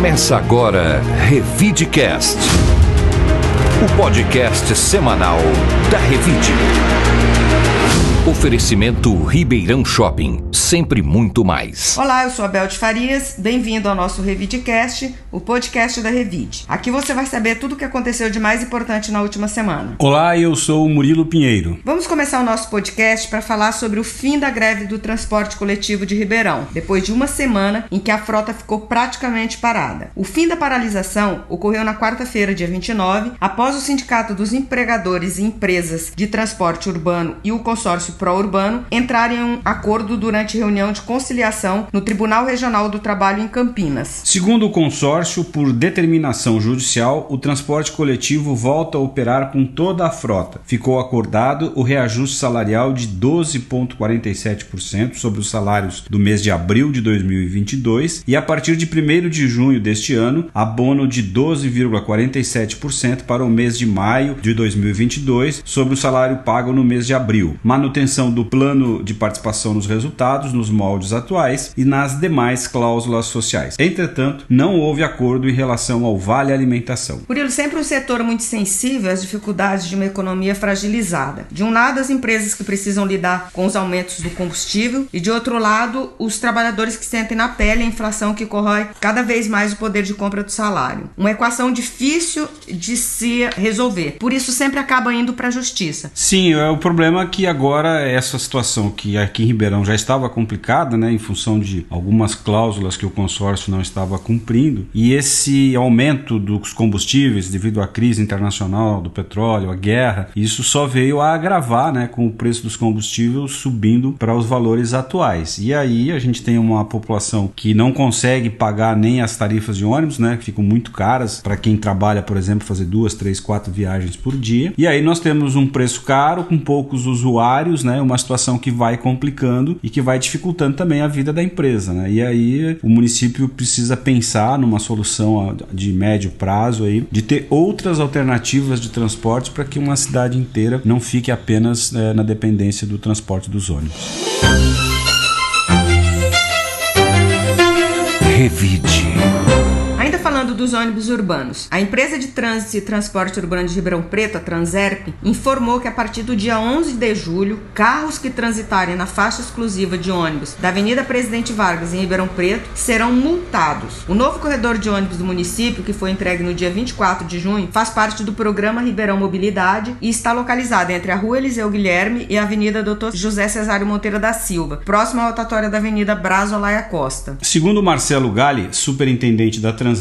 Começa agora Revidecast, o podcast semanal da Revide. Oferecimento Ribeirão Shopping, sempre muito mais. Olá, eu sou a Bel de Farias, bem-vindo ao nosso Revidecast, o podcast da Revide. Aqui você vai saber tudo o que aconteceu de mais importante na última semana. Olá, eu sou o Murilo Pinheiro. Vamos começar o nosso podcast para falar sobre o fim da greve do transporte coletivo de Ribeirão, depois de uma semana em que a frota ficou praticamente parada. O fim da paralisação ocorreu na quarta-feira, dia 29, após o Sindicato dos Empregadores e Empresas de Transporte Urbano e o consórcio pró-urbano entrarem em um acordo durante reunião de conciliação no Tribunal Regional do Trabalho em Campinas. Segundo o consórcio, por determinação judicial, o transporte coletivo volta a operar com toda a frota. Ficou acordado o reajuste salarial de 12,47% sobre os salários do mês de abril de 2022 e, a partir de 1º de junho deste ano, abono de 12,47% para o mês de maio de 2022 sobre o salário pago no mês de abril. Manutenção do plano de participação nos resultados, nos moldes atuais e nas demais cláusulas sociais. Entretanto, não houve acordo em relação ao vale alimentação. Murilo, sempre um setor muito sensível às dificuldades de uma economia fragilizada. De um lado, as empresas que precisam lidar com os aumentos do combustível e, de outro lado, os trabalhadores que sentem na pele a inflação que corrói cada vez mais o poder de compra do salário. Uma equação difícil de se resolver. Por isso, sempre acaba indo para a justiça. Sim, o problema é que agora essa situação que aqui em Ribeirão já estava complicada, né, em função de algumas cláusulas que o consórcio não estava cumprindo, e esse aumento dos combustíveis devido à crise internacional do petróleo, a guerra, isso só veio a agravar, né, com o preço dos combustíveis subindo para os valores atuais. E aí a gente tem uma população que não consegue pagar nem as tarifas de ônibus, né, que ficam muito caras para quem trabalha, por exemplo, fazer 2, 3, 4 viagens por dia. E aí nós temos um preço caro com poucos usuários, né, uma situação que vai complicando e que vai dificultando também a vida da empresa, né? E aí o município precisa pensar numa solução de médio prazo aí, de ter outras alternativas de transporte para que uma cidade inteira não fique apenas na dependência do transporte dos ônibus. Revide. Ainda falando dos ônibus urbanos, a empresa de trânsito e transporte urbano de Ribeirão Preto, a Transerp, informou que a partir do dia 11 de julho, carros que transitarem na faixa exclusiva de ônibus da Avenida Presidente Vargas em Ribeirão Preto serão multados. O novo corredor de ônibus do município, que foi entregue no dia 24 de junho, faz parte do programa Ribeirão Mobilidade e está localizado entre a Rua Eliseu Guilherme e a Avenida Dr. José Cesário Monteiro da Silva, próximo à rotatória da Avenida Braz Olaia Costa. Segundo Marcelo Galli, superintendente da Transerp,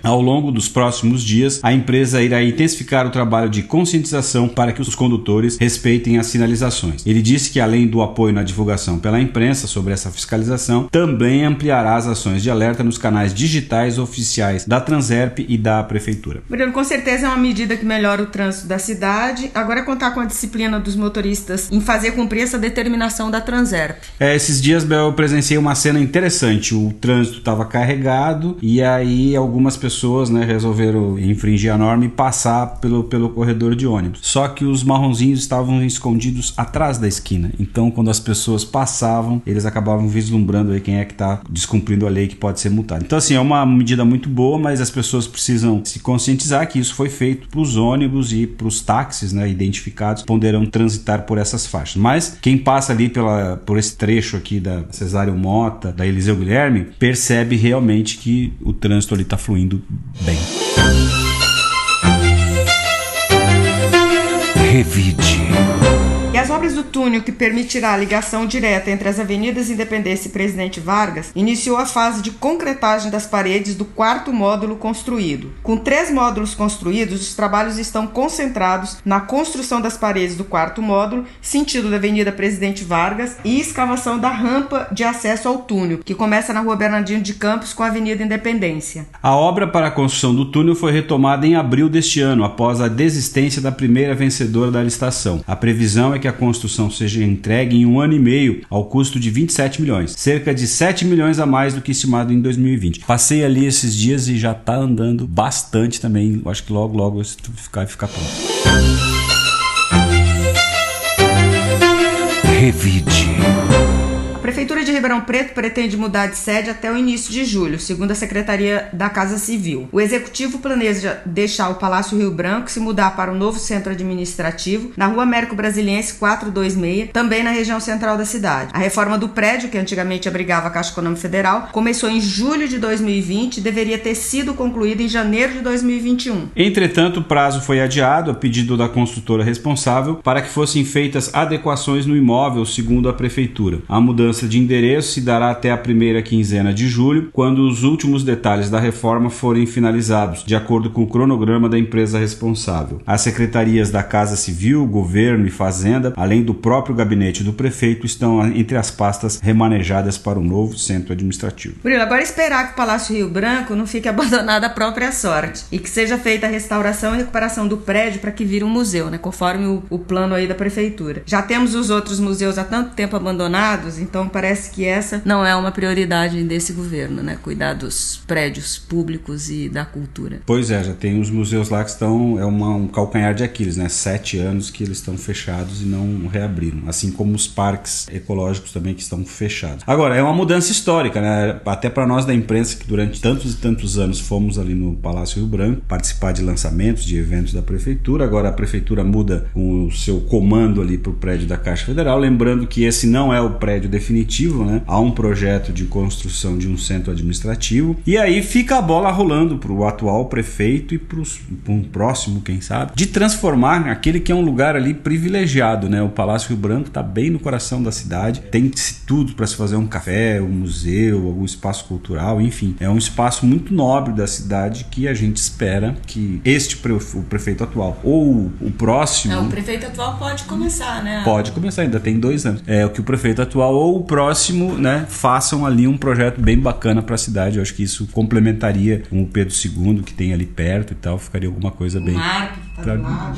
ao longo dos próximos dias, a empresa irá intensificar o trabalho de conscientização para que os condutores respeitem as sinalizações. Ele disse que, além do apoio na divulgação pela imprensa sobre essa fiscalização, também ampliará as ações de alerta nos canais digitais oficiais da Transerp e da Prefeitura. Bruno, com certeza é uma medida que melhora o trânsito da cidade. Agora é contar com a disciplina dos motoristas em fazer cumprir essa determinação da Transerp. Esses dias, Bel, eu presenciei uma cena interessante. O trânsito estava carregado e aí algumas pessoas, né, resolveram infringir a norma e passar pelo corredor de ônibus. Só que os marronzinhos estavam escondidos atrás da esquina. Então, quando as pessoas passavam, eles acabavam vislumbrando aí quem é que está descumprindo a lei, que pode ser multado. Então, assim, é uma medida muito boa, mas as pessoas precisam se conscientizar que isso foi feito para os ônibus e para os táxis, né, identificados, poderão transitar por essas faixas. Mas quem passa ali por esse trecho aqui da Cesário Mota, da Eliseu Guilherme, percebe realmente que o trânsito ali está fluindo bem. Revide. E as obras do túnel que permitirá a ligação direta entre as avenidas Independência e Presidente Vargas iniciou a fase de concretagem das paredes do 4º módulo construído. Com 3 módulos construídos, os trabalhos estão concentrados na construção das paredes do 4º módulo, sentido da Avenida Presidente Vargas, e escavação da rampa de acesso ao túnel, que começa na Rua Bernardino de Campos com a Avenida Independência. A obra para a construção do túnel foi retomada em abril deste ano, após a desistência da primeira vencedora da licitação. A previsão é que a construção seja entregue em 1 ano e meio, ao custo de 27 milhões, cerca de 7 milhões a mais do que estimado em 2020. Passei ali esses dias e já está andando bastante também. Acho que logo vai ficar pronto. Revide. Prefeitura de Ribeirão Preto pretende mudar de sede até o início de julho, segundo a Secretaria da Casa Civil. O Executivo planeja deixar o Palácio Rio Branco e se mudar para o novo centro administrativo, na Rua Américo Brasiliense 426, também na região central da cidade. A reforma do prédio, que antigamente abrigava a Caixa Econômica Federal, começou em julho de 2020 e deveria ter sido concluída em janeiro de 2021. Entretanto, o prazo foi adiado a pedido da construtora responsável para que fossem feitas adequações no imóvel, segundo a Prefeitura. A mudança de endereço se dará até a primeira quinzena de julho, quando os últimos detalhes da reforma forem finalizados, de acordo com o cronograma da empresa responsável. As secretarias da Casa Civil, Governo e Fazenda, além do próprio gabinete do prefeito, estão entre as pastas remanejadas para o novo centro administrativo. Murilo, agora esperar que o Palácio Rio Branco não fique abandonado à própria sorte e que seja feita a restauração e recuperação do prédio para que vire um museu, né, conforme o plano aí da prefeitura. Já temos os outros museus há tanto tempo abandonados, então parece que essa não é uma prioridade desse governo, né, cuidar dos prédios públicos e da cultura. Pois é, já tem os museus lá que estão, um calcanhar de Aquiles, né, 7 anos que eles estão fechados e não reabriram, assim como os parques ecológicos também que estão fechados. Agora, é uma mudança histórica, né, até para nós da imprensa que durante tantos e tantos anos fomos ali no Palácio Rio Branco participar de lançamentos, de eventos da prefeitura. Agora a prefeitura muda o seu comando ali para o prédio da Caixa Federal, lembrando que esse não é o prédio definitivo, né? Há um projeto de construção de um centro administrativo e aí fica a bola rolando para o atual prefeito e para um próximo, quem sabe, de transformar aquele que é um lugar ali privilegiado, né? O Palácio Rio Branco está bem no coração da cidade, tem tudo para se fazer um café, um museu, algum espaço cultural, enfim, é um espaço muito nobre da cidade que a gente espera que o prefeito atual ou o próximo... O prefeito atual pode começar, né? Pode começar, ainda tem 2 anos. É o que o prefeito atual ou o próximo, né, façam ali um projeto bem bacana para a cidade. Eu acho que isso complementaria com o Pedro II, que tem ali perto e tal, ficaria alguma coisa bem... Marco, que tá do lado.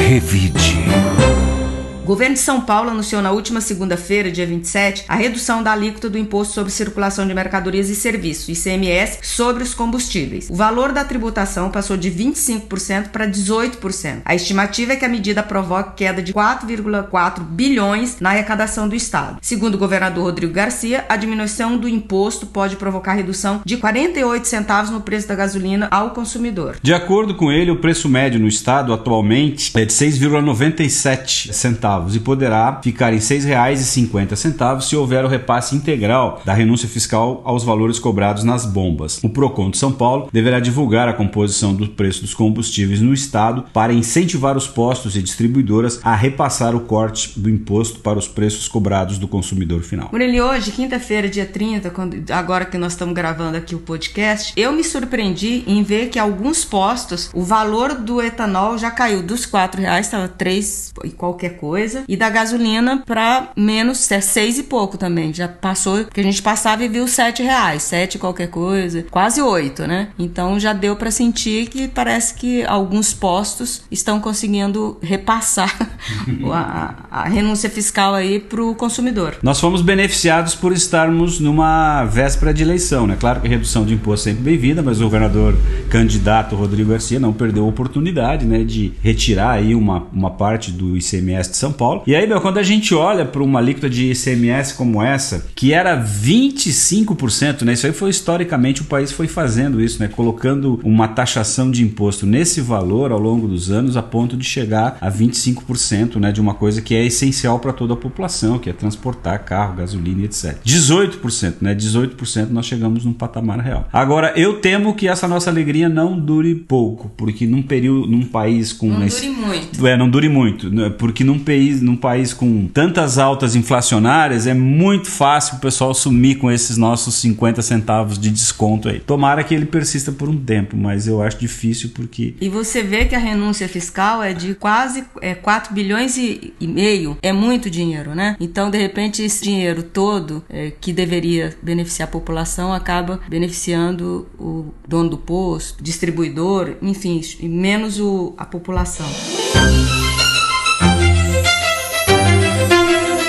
Revide. O governo de São Paulo anunciou na última segunda-feira, dia 27, a redução da alíquota do Imposto sobre Circulação de Mercadorias e Serviços, ICMS, sobre os combustíveis. O valor da tributação passou de 25% para 18%. A estimativa é que a medida provoque queda de 4,4 bilhões na arrecadação do Estado. Segundo o governador Rodrigo Garcia, a diminuição do imposto pode provocar redução de 48 centavos no preço da gasolina ao consumidor. De acordo com ele, o preço médio no Estado atualmente é de 6,97 centavos. E poderá ficar em R$ 6,50 se houver o repasse integral da renúncia fiscal aos valores cobrados nas bombas. O Procon de São Paulo deverá divulgar a composição do preço dos combustíveis no estado para incentivar os postos e distribuidoras a repassar o corte do imposto para os preços cobrados do consumidor final. Murilo, hoje, quinta-feira, dia 30, agora que nós estamos gravando aqui o podcast, eu me surpreendi em ver que alguns postos, o valor do etanol já caiu dos R$4, estava 3 e qualquer coisa, e da gasolina para menos, 6 e pouco também, já passou, que a gente passava e viu R$7, 7 qualquer coisa, quase 8, né? Então já deu para sentir que parece que alguns postos estão conseguindo repassar a renúncia fiscal aí para o consumidor. Nós fomos beneficiados por estarmos numa véspera de eleição, né? Claro que a redução de imposto é sempre bem-vinda, mas o governador candidato Rodrigo Garcia não perdeu a oportunidade, né, de retirar aí uma parte do ICMS de São Paulo. E aí, quando a gente olha para uma alíquota de ICMS como essa, que era 25%, né? Isso aí foi historicamente, o país foi fazendo isso, né? Colocando uma taxação de imposto nesse valor ao longo dos anos a ponto de chegar a 25%, né? De uma coisa que é essencial para toda a população, que é transportar carro, gasolina, etc. 18%, né? 18% nós chegamos num patamar real. Agora, eu temo que essa nossa alegria não dure pouco, porque num país com... Não dure muito. Não dure muito, né? Porque num país com tantas altas inflacionárias, é muito fácil o pessoal sumir com esses nossos 50 centavos de desconto aí. Tomara que ele persista por um tempo, mas eu acho difícil porque... E você vê que a renúncia fiscal é de quase 4 bilhões e meio. É muito dinheiro, né? Então, de repente, esse dinheiro todo que deveria beneficiar a população acaba beneficiando o dono do posto, distribuidor, enfim, menos a população.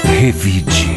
Revide.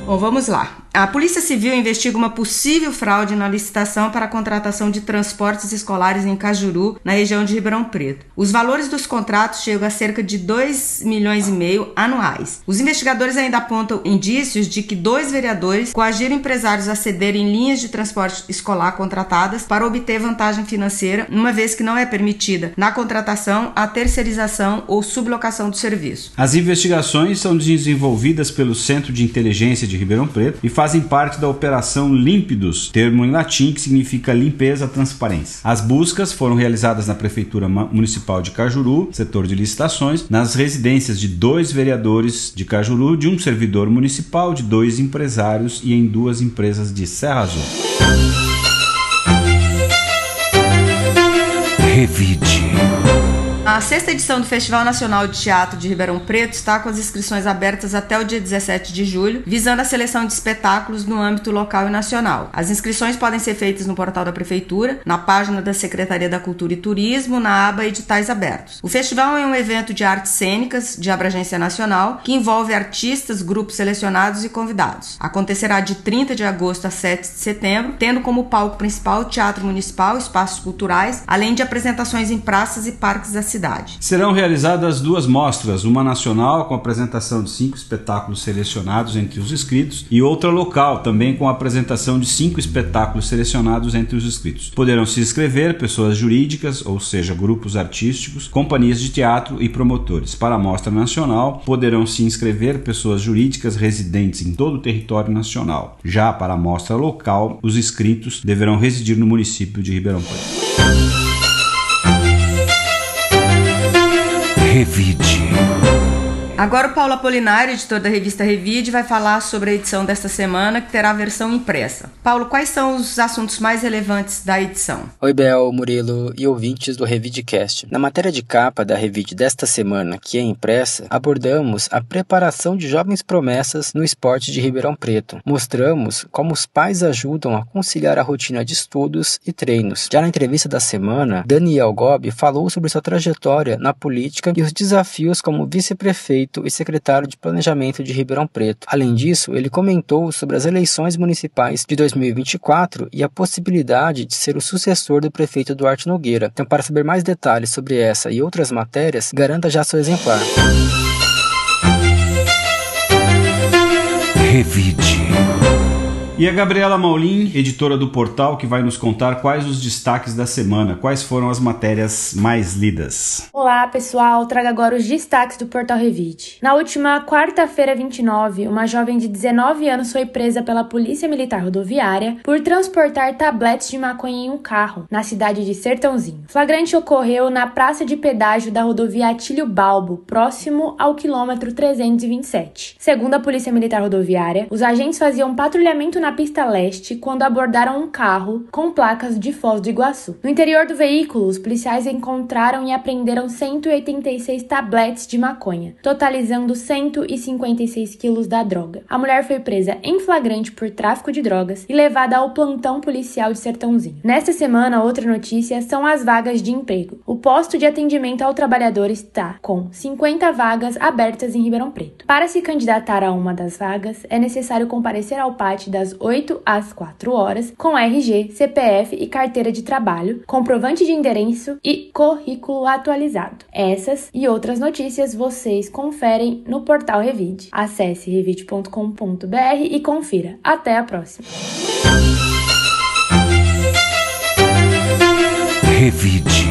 Bom, vamos lá. A Polícia Civil investiga uma possível fraude na licitação para a contratação de transportes escolares em Cajuru, na região de Ribeirão Preto. Os valores dos contratos chegam a cerca de 2,5 milhões anuais. Os investigadores ainda apontam indícios de que 2 vereadores coagiram empresários a cederem linhas de transporte escolar contratadas para obter vantagem financeira, uma vez que não é permitida na contratação a terceirização ou sublocação do serviço. As investigações são desenvolvidas pelo Centro de Inteligência de Ribeirão Preto e fazem parte da Operação Límpidos, termo em latim que significa limpeza, transparência. As buscas foram realizadas na Prefeitura Municipal de Cajuru, setor de licitações, nas residências de 2 vereadores de Cajuru, de um servidor municipal, de 2 empresários e em 2 empresas de Serra Azul. Revide. A 6ª edição do Festival Nacional de Teatro de Ribeirão Preto está com as inscrições abertas até o dia 17 de julho, visando a seleção de espetáculos no âmbito local e nacional. As inscrições podem ser feitas no portal da Prefeitura, na página da Secretaria da Cultura e Turismo, na aba Editais Abertos. O festival é um evento de artes cênicas de abrangência nacional que envolve artistas, grupos selecionados e convidados. Acontecerá de 30 de agosto a 7 de setembro, tendo como palco principal o Teatro Municipal, espaços culturais, além de apresentações em praças e parques da cidade. Serão realizadas 2 mostras, uma nacional com apresentação de 5 espetáculos selecionados entre os inscritos e outra local, também com a apresentação de 5 espetáculos selecionados entre os inscritos. Poderão se inscrever pessoas jurídicas, ou seja, grupos artísticos, companhias de teatro e promotores. Para a mostra nacional, poderão se inscrever pessoas jurídicas residentes em todo o território nacional. Já para a mostra local, os inscritos deverão residir no município de Ribeirão Preto. Revide. Agora o Paulo Apolinário, editor da revista Revide, vai falar sobre a edição desta semana, que terá a versão impressa. Paulo, quais são os assuntos mais relevantes da edição? Oi, Bel, Murilo e ouvintes do Revidecast. Na matéria de capa da Revide desta semana, que é impressa, abordamos a preparação de jovens promessas no esporte de Ribeirão Preto. Mostramos como os pais ajudam a conciliar a rotina de estudos e treinos. Já na entrevista da semana, Daniel Gobi falou sobre sua trajetória na política e os desafios como vice-prefeito e secretário de Planejamento de Ribeirão Preto. Além disso, ele comentou sobre as eleições municipais de 2024 e a possibilidade de ser o sucessor do prefeito Duarte Nogueira. Então, para saber mais detalhes sobre essa e outras matérias, garanta já seu exemplar. Revide. E a Gabriela Maulin, editora do portal, que vai nos contar quais os destaques da semana, quais foram as matérias mais lidas. Olá, pessoal, trago agora os destaques do portal Revide. Na última quarta-feira 29, uma jovem de 19 anos foi presa pela Polícia Militar Rodoviária por transportar tabletes de maconha em um carro, na cidade de Sertãozinho. O flagrante ocorreu na praça de pedágio da rodovia Atílio Balbo, próximo ao quilômetro 327. Segundo a Polícia Militar Rodoviária, os agentes faziam patrulhamento na pista leste quando abordaram um carro com placas de Foz do Iguaçu. No interior do veículo, os policiais encontraram e apreenderam 186 tabletes de maconha, totalizando 156 quilos da droga. A mulher foi presa em flagrante por tráfico de drogas e levada ao plantão policial de Sertãozinho. Nesta semana, outra notícia são as vagas de emprego. O posto de atendimento ao trabalhador está com 50 vagas abertas em Ribeirão Preto. Para se candidatar a uma das vagas, é necessário comparecer ao pátio das 8 às 4 horas, com RG, CPF e carteira de trabalho, comprovante de endereço e currículo atualizado. Essas e outras notícias vocês conferem no portal Revide. Acesse revide.com.br e confira. Até a próxima! Revide.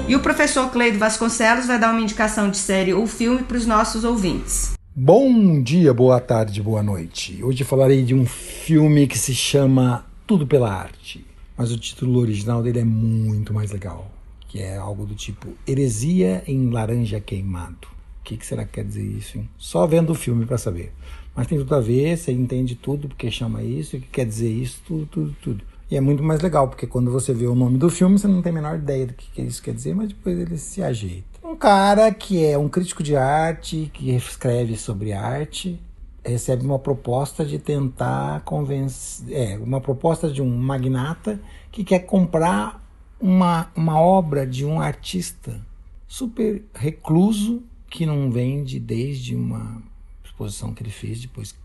E o professor Cleido Vasconcelos vai dar uma indicação de série ou filme para os nossos ouvintes. Bom dia, boa tarde, boa noite. Hoje falarei de um filme que se chama Tudo pela Arte, mas o título original dele é muito mais legal, que é algo do tipo Heresia em Laranja Queimado. O que será que quer dizer isso, hein? Só vendo o filme para saber. Mas tem tudo a ver, você entende tudo porque chama isso, o que quer dizer isso, tudo. E é muito mais legal, porque quando você vê o nome do filme, você não tem a menor ideia do que isso quer dizer, mas depois ele se ajeita. Um cara que é um crítico de arte, que escreve sobre arte, recebe uma proposta de tentar convencer... uma proposta de um magnata que quer comprar uma obra de um artista super recluso, que não vende desde uma exposição que ele fez, depois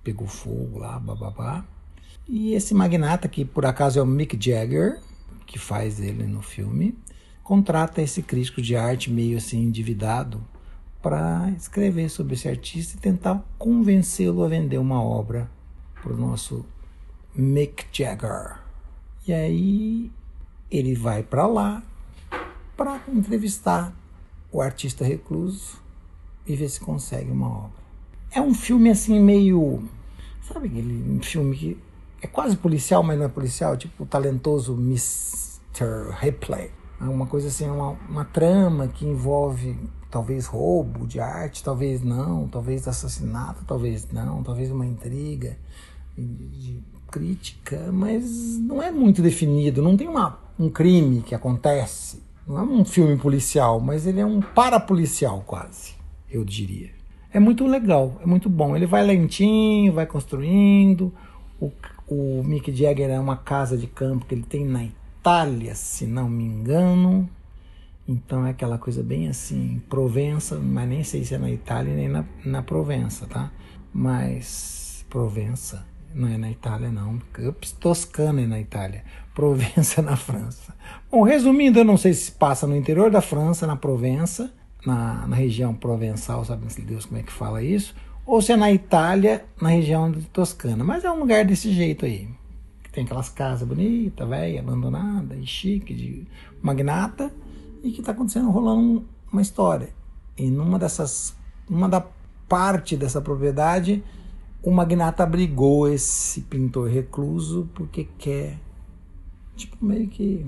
pegou fogo lá, bababá. E esse magnata, que por acaso é o Mick Jagger, que faz ele no filme, contrata esse crítico de arte meio assim endividado para escrever sobre esse artista e tentar convencê-lo a vender uma obra para o nosso Mick Jagger. E aí ele vai para lá para entrevistar o artista recluso e ver se consegue uma obra. É um filme assim meio... Sabe aquele filme que é quase policial, mas não é policial? Tipo o talentoso Mr. Ripley. É uma coisa assim, uma trama que envolve talvez roubo de arte, talvez não, talvez assassinato, talvez não, talvez uma intriga de crítica, mas não é muito definido, não tem um crime que acontece. Não é um filme policial, mas ele é um parapolicial quase, eu diria. É muito legal, é muito bom. Ele vai lentinho, vai construindo. O Mick Jagger é uma casa de campo que ele tem na Itália, se não me engano. Então é aquela coisa bem assim, Provença, mas nem sei se é na Itália nem na Provença, tá? Mas Provença não é na Itália não. Ups, Toscana é na Itália. Provença é na França. Bom, resumindo, eu não sei se passa no interior da França, na Provença, na região provençal, sabe Deus como é que fala isso, ou se é na Itália, na região de Toscana. Mas é um lugar desse jeito aí, que tem aquelas casas bonitas, velha, abandonada e chique, de magnata, e que está acontecendo, rolando uma história. E numa da parte dessa propriedade, o magnata abrigou esse pintor recluso porque quer, tipo, meio que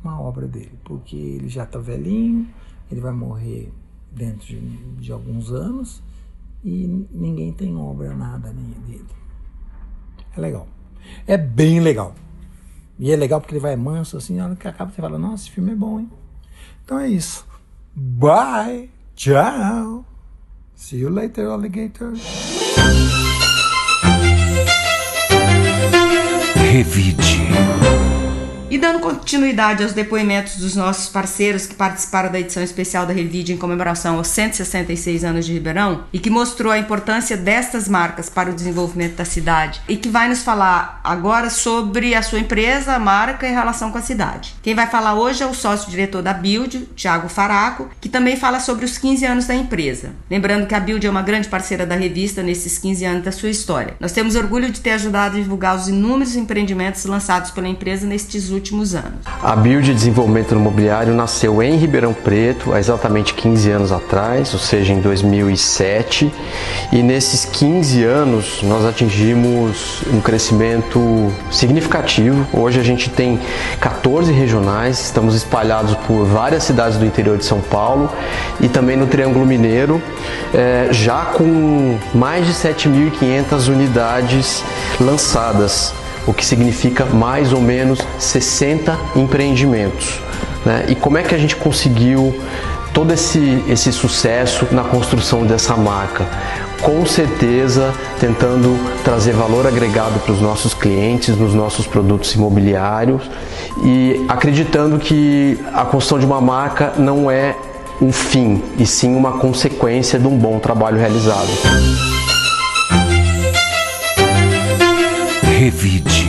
uma obra dele, porque ele já está velhinho, ele vai morrer dentro de alguns anos e ninguém tem obra, nada nem dele. É legal. É bem legal. E é legal porque ele vai manso, assim, na hora que acaba você fala, nossa, esse filme é bom, hein? Então é isso. Bye. Tchau. See you later, alligator. Revide. E dando continuidade aos depoimentos dos nossos parceiros que participaram da edição especial da Revide em comemoração aos 166 anos de Ribeirão e que mostrou a importância destas marcas para o desenvolvimento da cidade e que vai nos falar agora sobre a sua empresa, a marca e a relação com a cidade. Quem vai falar hoje é o sócio-diretor da Build, Thiago Faraco, que também fala sobre os 15 anos da empresa. Lembrando que a Build é uma grande parceira da revista nesses 15 anos da sua história. Nós temos orgulho de ter ajudado a divulgar os inúmeros empreendimentos lançados pela empresa nestes últimos anos. A Build Desenvolvimento Imobiliário nasceu em Ribeirão Preto há exatamente 15 anos atrás, ou seja, em 2007, e nesses 15 anos nós atingimos um crescimento significativo. Hoje a gente tem 14 regionais, estamos espalhados por várias cidades do interior de São Paulo e também no Triângulo Mineiro, já com mais de 7.500 unidades lançadas, o que significa mais ou menos 60 empreendimentos, né? E como é que a gente conseguiu todo esse sucesso na construção dessa marca? Com certeza tentando trazer valor agregado para os nossos clientes, nos nossos produtos imobiliários e acreditando que a construção de uma marca não é um fim, e sim uma consequência de um bom trabalho realizado. Revide.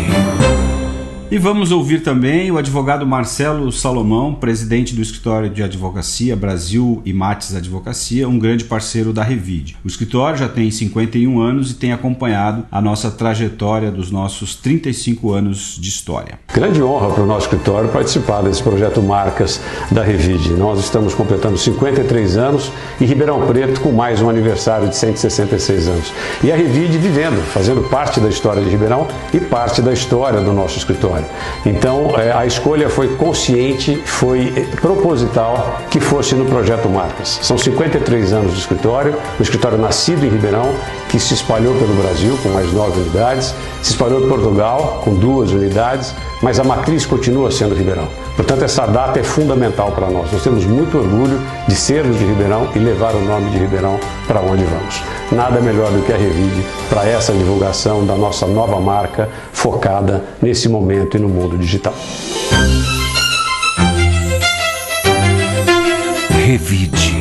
E vamos ouvir também o advogado Marcelo Salomão, presidente do escritório de advocacia Brasil e Mates Advocacia, um grande parceiro da Revide. O escritório já tem 51 anos e tem acompanhado a nossa trajetória dos nossos 35 anos de história. Grande honra para o nosso escritório participar desse projeto Marcas da Revide. Nós estamos completando 53 anos e Ribeirão Preto com mais um aniversário de 166 anos. E a Revide vivendo, fazendo parte da história de Ribeirão e parte da história do nosso escritório. Então a escolha foi consciente, foi proposital que fosse no projeto Marcas. São 53 anos de escritório, um escritório nascido em Ribeirão, que se espalhou pelo Brasil com mais 9 unidades, se espalhou em Portugal com 2 unidades, mas a matriz continua sendo Ribeirão. Portanto, essa data é fundamental para nós. Nós temos muito orgulho de sermos de Ribeirão e levar o nome de Ribeirão para onde vamos. Nada melhor do que a Revide para essa divulgação da nossa nova marca focada nesse momento e no mundo digital. Revide.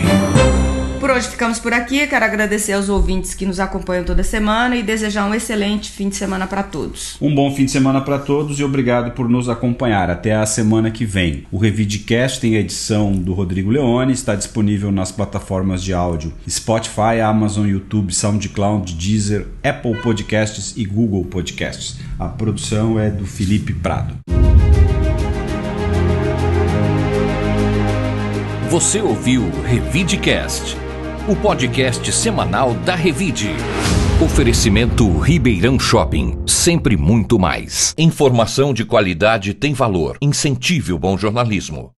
por hoje ficamos por aqui. Quero agradecer aos ouvintes que nos acompanham toda semana e desejar um excelente fim de semana para todos. Um bom fim de semana para todos e obrigado por nos acompanhar. Até a semana que vem. O Revidcast tem a edição do Rodrigo Leone, está disponível nas plataformas de áudio Spotify, Amazon, YouTube, SoundCloud, Deezer, Apple Podcasts e Google Podcasts. A produção é do Felipe Prado. Você ouviu o Revidcast, o podcast semanal da Revide. Oferecimento Ribeirão Shopping, sempre muito mais. Informação de qualidade tem valor. Incentive o bom jornalismo.